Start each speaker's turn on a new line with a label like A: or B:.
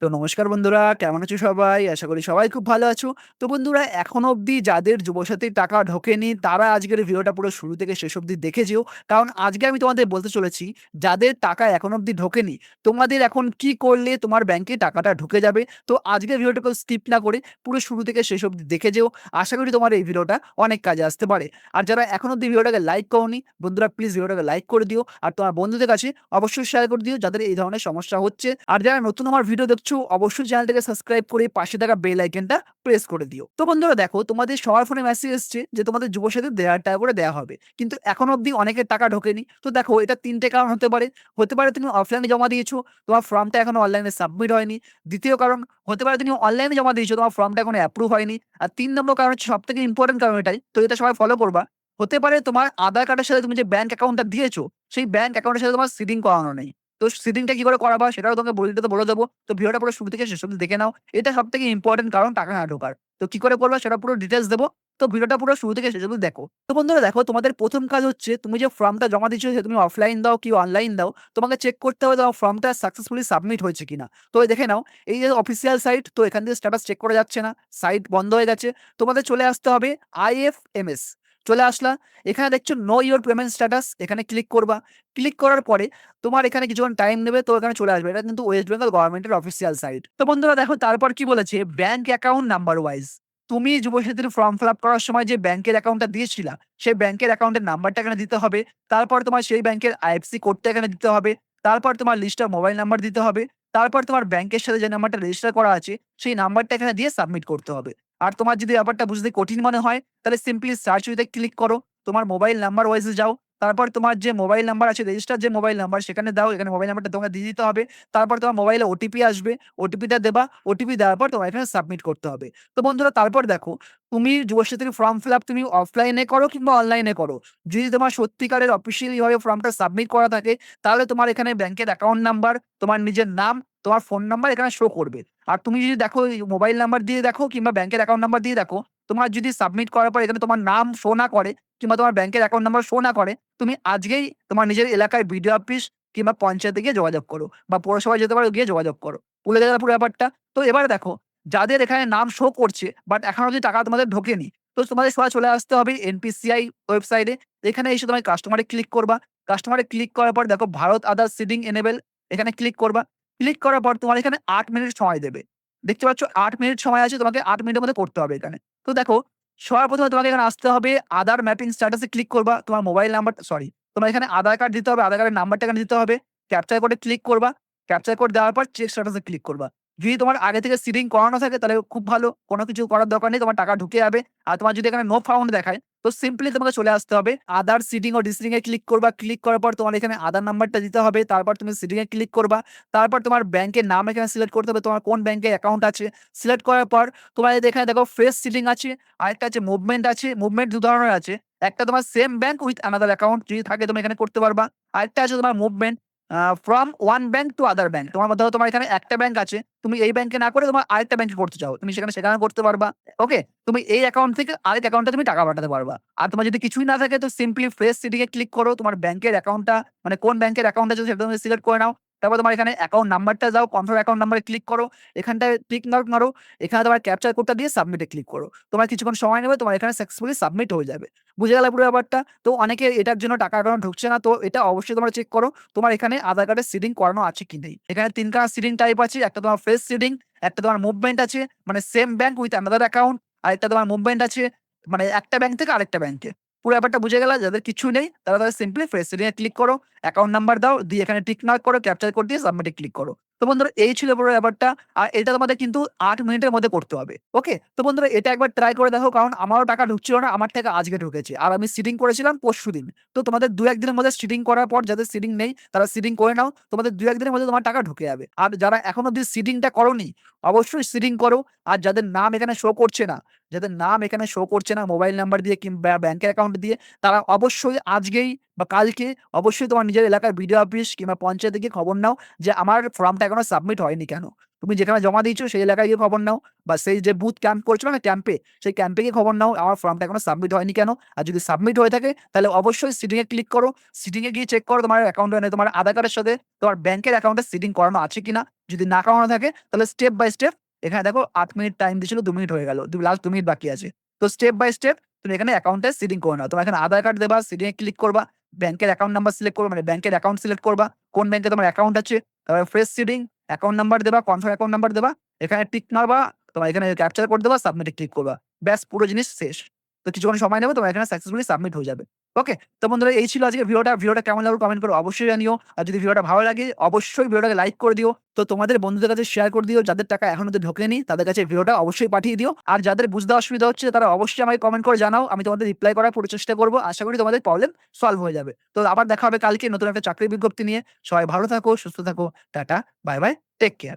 A: তো নমস্কার বন্ধুরা, কেমন আছো সবাই? আশা করি সবাই খুব ভালো আছো। তো বন্ধুরা এখনো অবধি যাদের যুবসাথীর টাকা ঢোকেনি তারা আজকের ভিডিওটা পুরো শুরু থেকে শেষ অবধি দেখে যেও। কারণ আজকে আমি তোমাদের বলতে চলেছি যাদের টাকা এখনো অবধি ঢোকেনি, তোমাদের এখন কি করলে তোমার ব্যাংকে টাকাটা ঢুকে যাবে। তো আজকের ভিডিওটাকে স্কিপ না করে পুরো শুরু থেকে শেষ অবধি দেখে যেও। আশা করি তোমার এই ভিডিওটা অনেক কাজে আসতে পারে। আর যারা এখনো অবধি ভিডিওটাকে লাইক করোনি, বন্ধুরা প্লিজ ভিডিওটাকে লাইক করে দিও। আর তোমার বন্ধুদের কাছে অবশ্যই শেয়ার করে দিও যাদের এই ধরনের সমস্যা হচ্ছে। আর যারা নতুন আমার ভিডিও দেখছো অবশ্যই চ্যানেলটাকে সাবস্ক্রাইব করে পাশে থাকা বেল আইকনটা প্রেস করে দিও। তো বন্ধুরা দেখো, তোমাদের সবার ফোনে মেসেজ এসছে যে তোমাদের যুবসাথী ১,৫০০ টাকা করে দেওয়া হবে। কিন্তু এখনো অবধি অনেকের টাকা ঢোকেনি। তো দেখো, এটা ৩ টে কারণ হতে পারে। হতে পারে তুমি অফলাইনে জমা দিয়েছো, তোমার ফর্মটা এখনো অনলাইনে সাবমিট হয়নি। দ্বিতীয় কারণ হতে পারে তুমি অনলাইনে জমা দিয়েছো, তোমার ফর্মটা এখনো অ্যাপ্রুভ হয়নি। আর ৩ নম্বর কারণ হচ্ছে সবথেকে ইম্পোর্টেন্ট কারণ এটাই। তো এটা সবাই ফলো করবা। হতে পারে তোমার আধার কার্ডের সাথে তুমি যে ব্যাংক অ্যাকাউন্টটা দিয়েছো, সেই ব্যাংক অ্যাকাউন্টের সাথে তোমার সিডিং করানো নেই। তো সিডিংটা কি করে করাবা সেটাও তোমাকে বলে দেবো। তো ভিডিওটা পুরো শুরু থেকে শেষ অব্দি দেখে নাও। এটা সবথেকে ইম্পোর্টেন্ট কারণ টাকা না ঢোকার। তো কি করে করবা সেটা পুরো ডিটেইলস দেবো। তো ভিডিওটা পুরো শুরু থেকে শেষ অব্দি দেখো। তো বন্ধুরা দেখো, তোমাদের ১ম কাজ হচ্ছে তুমি যে ফর্মটা জমা দিচ্ছ সেটা তুমি অফলাইন দাও কি অনলাইন দাও, তোমাকে চেক করতে হবে তোমার ফর্মটা সাকসেসফুলি সাবমিট হয়েছে কিনা। তো এই দেখে নাও, এই যে অফিসিয়াল সাইট, তো এখান থেকে স্ট্যাটাস চেক করা যাচ্ছে না। সাইট বন্ধ হয়ে গেছে। তোমাদের চলে আসতে হবে IFMS। চলে আসলা। এখানে দেখছো নো ইওর পেমেন্ট স্ট্যাটাস, এখানে ক্লিক করবা। ক্লিক করার পরে তোমার এখানে কিছুক্ষণ টাইম নেবে, তো এখানে চলে আসবে। এটা কিন্তু ওয়েস্ট বেঙ্গল গভর্নমেন্টের অফিসিয়াল সাইট। তো বন্ধুরা দেখো তারপর কি বলেছে, ব্যাংক অ্যাকাউন্ট নাম্বার ওয়াইজ তুমি যুবসাথীর ফর্ম ফিল আপ করার সময় যে ব্যাংকের অ্যাকাউন্টটা দিয়েছিলা, সেই ব্যাংকের অ্যাকাউন্টের নাম্বারটা এখানে দিতে হবে। তারপর তোমার সেই ব্যাংকের IFSC কোডটা এখানে দিতে হবে। তারপর তোমার লিস্ট অফ মোবাইল নাম্বার দিতে হবে। তারপর তোমার ব্যাংকের সাথে যে নাম্বারটা রেজিস্টার করা আছে সেই নাম্বারটা এখানে দিয়ে সাবমিট করতে হবে। আর তোমার যদি ব্যাপারটা বুঝতে কঠিন মনে হয় তাহলে simply search with a click করো। তোমার মোবাইল নাম্বার ওয়াইজ যাও। তারপর তোমার যে মোবাইল নাম্বার আছে, রেজিস্টার যে মোবাইল নাম্বার সেখানে দাও। এখানে মোবাইল নাম্বারটা তোমাকে দিয়ে দিতে হবে। তারপর তোমার মোবাইলে ওটিপি আসবে। ওটিপিটা দেবা। ওটিপি দেওয়ার পর তোমার এখানে সাবমিট করতে হবে। তো বন্ধুরা তারপর দেখো, তুমি যুবসাথীর ফর্ম ফিল আপ তুমি অফলাইনে করো কিংবা অনলাইনে করো। যদি তোমার সত্যিকারের অফিসিয়ালি ভাবে ফর্মটা সাবমিট করা থাকে, তাহলে তোমার এখানে ব্যাংকের অ্যাকাউন্ট নাম্বার, তোমার নিজের নাম, তোমার ফোন নাম্বার এখানে শো করবে। আর তুমি যদি দেখো মোবাইল নাম্বার দিয়ে দেখো কিংবা ব্যাংকের অ্যাকাউন্ট নাম্বার দিয়ে দেখো, তোমার যদি সাবমিট করার পর এখানে তোমার নাম শো না করে কিংবা তোমার ব্যাংকের অ্যাকাউন্ট নাম্বার শো না করে, তুমি আজকেই তোমার নিজের এলাকায় বিডিও অফিস কিংবা পঞ্চায়েতে গিয়ে যোগাযোগ করো বা পৌরসভায় যেতে পারো, গিয়ে যোগাযোগ করো। ভুলে গেলে পুরো ব্যাপারটা। তো এবারে দেখো, যাদের এখানে নাম শো করছে বাট এখনো অব্দি টাকা তোমাদের ঢোকেনি, তো তোমাদের সবাই চলে আসতে হবে NPCI ওয়েবসাইটে। এখানে এসে তোমার কাস্টমারে ক্লিক করবা। কাস্টমারে ক্লিক করার পর দেখো ভারত আধার সিডিং এনেবল, এখানে ক্লিক করবা। ক্লিক করার পর তোমার এখানে ৮ মিনিট সময় দেবে। দেখতে পাচ্ছ ৮ মিনিট সময় আছে, তোমাকে ৮ মিনিটের মধ্যে করতে হবে এখানে। তো দেখো, সবার ১ম এ তোমাকে এখানে আসতে হবে, আধার ম্যাপিং স্ট্যাটাস এ ক্লিক করবা। তোমার মোবাইল নাম্বার সরি, তোমার এখানে আধার কার্ড দিতে হবে, আধার কার্ডের নাম্বারটা এখানে দিতে হবে। ক্যাপচার কোডে ক্লিক করবা। ক্যাপচার কোড দেওয়ার পর চেক স্ট্যাটাস এ ক্লিক করবা। যদি তোমার আগে থেকে সিডিং করানো থাকে তাহলে খুব ভালো। কোন কিছু করার দরকার নেই, তোমার টাকা ঢুকে যাবে। আর তোমার যদি এখানে নো ফাউন্ড দেখায়, তো সিম্পলি তোমাকে চলে আসতে হবে। আধার সিডিং ও ডিসিডিং এ ক্লিক করবা। ক্লিক করার পর তোমার এখানে আধার নাম্বারটা দিতে হবে। তারপর তুমি সিডিং এ ক্লিক করবা। তারপর তোমার ব্যাংকের নাম এখানে সিলেক্ট করতে হবে, তোমার কোন ব্যাংকে অ্যাকাউন্ট আছে। সিলেক্ট করার পর তোমার এই যে এখানে দেখো ফ্রেশ সিডিং আছে, আরেকটা আছে মুভমেন্ট আছে। মুভমেন্ট ২ ধরনের আছে। একটা তোমার same bank with another account যদি থাকে তুমি এখানে করতে পারবা। আরেকটা আছে তোমার movement from one bank to other bank. তোমার ধরো তোমার এখানে একটা ব্যাংক আছে, তুমি এই ব্যাংকে না করে তোমার আরেকটা ব্যাংকে করতে চাও, তুমি সেখানে করতে পারবা। ওকে? তুমি এই অ্যাকাউন্ট থেকে আরেক অ্যাকাউন্টে তুমি টাকা পাঠাতে পারবা। আর তোমার যদি কিছুই না থাকে তো সিম্পলি ফ্রেশ সিডিং এ ক্লিক করো। তোমার ব্যাংকের অ্যাকাউন্টটা মানে কোন ব্যাংকের অ্যাকাউন্ট আছে সেটা তুমি সিলেক্ট করে নাও। তারপর তোমার এখানে অ্যাকাউন্ট নাম্বারটা যাও, কনফার্ম অ্যাকাউন্ট নাম্বারে ক্লিক করো। এখানটায় টিক মার্ক মারো। এখানে তোমার ক্যাপচার কোডটা দিয়ে সাবমিট এ ক্লিক করো। তোমার কিছুক্ষণ সময় নেবে, তোমার এখানে সাকসেসফুলি সাবমিট হয়ে যাবে। বুঝে গেলে পুরো ব্যাপারটা? তো অনেকের এটার জন্য টাকা এখনো ঢুকছে না। তো এটা অবশ্যই তোমরা চেক করো তোমার এখানে আধার কার্ডের সিডিং করানো আছে কি নেই। এখানে ৩ খানা সিডিং টাইপ আছে। একটা তোমার ফ্রেশ সিডিং, একটা তোমার মুভমেন্ট আছে মানে same bank with another account, আরেকটা তোমার মুভমেন্ট আছে মানে একটা ব্যাংক থেকে আরেকটা ব্যাংকে। পুরো ব্যাপারটা বুঝে গেলা? যাদের কিছুই নেই তারা তাহলে সিম্পলি ফ্রেশ সিডিং এ ক্লিক করো, অ্যাকাউন্ট নাম্বার দাও, দিয়ে এখানে টিক মার্ক করো, ক্যাপচার কোড দিয়ে সাবমিট এ ক্লিক করো। তো বন্ধুরা এই ছিল পুরো ব্যাপারটা। আর এটা তোমাদের কিন্তু ৮ মিনিটের মধ্যে করতে হবে। ওকে? তো বন্ধুরা এটা একবার ট্রাই করে দেখো, কারণ আমারও টাকা ঢুকছিল না, আমার টাকা আজকে ঢুকেছে। আর আমি সিডিং করেছিলাম পরশুদিন। তো তোমাদের ২-১ দিনের মধ্যে সিডিং করার পর যাদের সিডিং নেই তারা সিডিং করে নাও। তোমাদের ২-১ দিনের মধ্যে তোমার টাকা ঢুকে যাবে। আর যারা এখনো অব্দি সিডিংটা করোনি, অবশ্যই সিডিং করো। আর যাদের নাম এখানে শো করছে না, যাদের নাম এখানে শো করছে না মোবাইল নাম্বার দিয়ে কিংবা ব্যাংকের অ্যাকাউন্ট দিয়ে, তারা অবশ্যই আজকেই বা কালকে অবশ্যই তোমার নিজের এলাকার বিডিও অফিস কিংবা পঞ্চায়েতে গিয়ে খবর নাও যে আমার ফর্মটা এখনো সাবমিট হয়নি কেন? তুমি যেখানে জমা দিয়েছো সেই এলাকায় গিয়ে খবর নাও, বা সেই যে বুথ ক্যাম্প করেছিল না ক্যাম্পে, সেই ক্যাম্পে গিয়ে খবর নাও আমার ফর্মটা এখনো সাবমিট হয়নি কেন? আর যদি সাবমিট হয়ে থাকে তাহলে অবশ্যই সিডিং এ ক্লিক করো। সিডিং এ গিয়ে চেক করো তোমার অ্যাকাউন্টে মানে তোমার আধার কার্ডের সাথে তোমার ব্যাংকের অ্যাকাউন্টে সিডিং করানো আছে কিনা। যদি না করানো থাকে তাহলে স্টেপ বাই স্টেপ এখানে দেখো ৮ মিনিট টাইম দিয়েছিল, ২ মিনিট হয়ে গেল। লাস্ট ২ মিনিট বাকি আছে। তো স্টেপ বাই স্টেপ তুমি এখানে অ্যাকাউন্টে সিডিং করে নাও। তোমার এখানে আধার কার্ড দেবা, সিডিং এ ক্লিক করবা, ব্যাংকের অ্যাকাউন্ট নাম্বার সিলেক্ট করবা, মানে ব্যাংকের অ্যাকাউন্ট সিলেক্ট করবা। কোন ব্যাংকে তোমার অ্যাকাউন্ট আছে, তারপরে ফ্রেশ সিডিং, অ্যাকাউন্ট নাম্বার দেবা, কনফার্ম অ্যাকাউন্ট নাম্বার দেবা। এখানে টিক মারবা, তোমার এখানে ক্যাপচার কোড দেবা, সাবমিট এ ক্লিক করবা। ব্যাস পুরো জিনিস শেষ। তো কিছুক্ষণ সময় নেবে, তোমার এখানে সাকসেসফুলি সাবমিট হয়ে যাবে। ওকে? তো বন্ধুরা এই ছিল আজকের ভিডিওটা। ভিডিওটা কেমন লাগলো কমেন্ট করে অবশ্যই জানিও। আর যদি ভিডিওটা ভালো লাগে অবশ্যই ভিডিওটাকে লাইক করে দিও। তো তোমাদের বন্ধুদের কাছে শেয়ার করে দিও, যাদের টাকা এখনো অব্দি ঢোকেনি তাদের কাছে ভিডিওটা অবশ্যই পাঠিয়ে দিও। আর যাদের বুঝতে অসুবিধা হচ্ছে তারা অবশ্যই আমাকে কমেন্ট করে জানাও। আমি তোমাদের রিপ্লাই করার পুরো চেষ্টা করব। আশা করি তোমাদের প্রবলেম সলভ হয়ে যাবে। তো আবার দেখা হবে কালকে নতুন একটা চাকরির বিজ্ঞপ্তি নিয়ে। সবাই ভালো থাকো, সুস্থ থাকো। Tata, bye bye, take care.